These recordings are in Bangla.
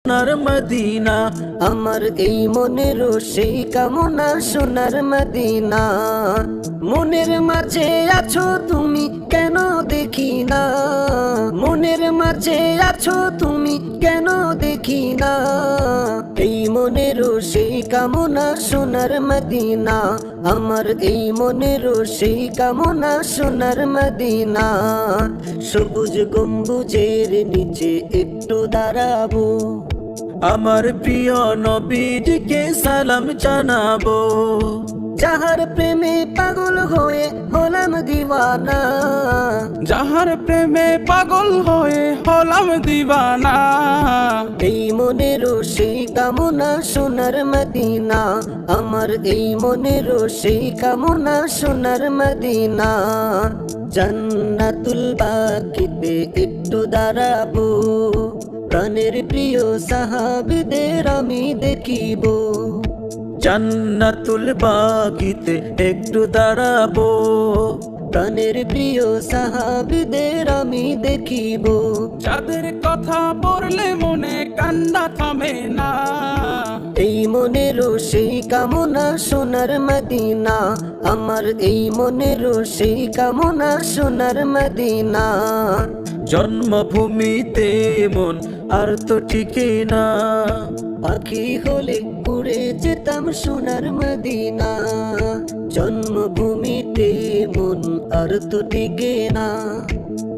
সোনার মদিনা, আমার এই মনের সেই কামনা সোনার মদিনা। মনের মাঝে আছো তুমি কেন দেখি না, মনের মাঝে আছো তুমি কেন দেখি না। এই মনের সেই কামনা সোনার মদিনা, আমার এই মনের সেই কামনা সোনার মদিনা। সবুজ গম্বুজের নিচে একটু দাঁড়াবো, আমার প্রিয় নবীজিকে সালাম জানাবো। যাহার প্রেমে পাগল হয়ে হলাম দিওয়ানা, যাহার প্রেমে পাগল হয়ে হলাম দিবানা। এই মনের সেই কামনা সোনার মদিনা, আমার এই মনের সেই কামনা সোনার মদিনা। জান্নাতুল বাকিতে একটু দাঁড়াবো, প্রাণের প্রিয় সাহাবীদের আমি দেখিব। জান্নাতুল বাগিতে একটু দাঁড়াবো, প্রাণের প্রিয় সাহাবীদের আমি দেখিব। যাদের কথা পড়লে মনে কান্না থামে না। এই মনের সেই কামনা সোনার মদিনা, আমার এই মনের সেই কামনা সোনার মদিনা। জন্মভূমিতে মন আর তো টিকে না, পাখি হলে উড়ে যেতাম সোনার মদিনা। জন্মভূমিতে মন আর তো টিকে না,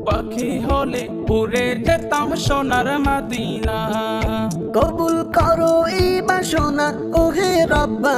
পাখি হলে উড়ে যেতাম সোনার মদিনা। কবুল করো এই বাসনা ওহে রব্বানা।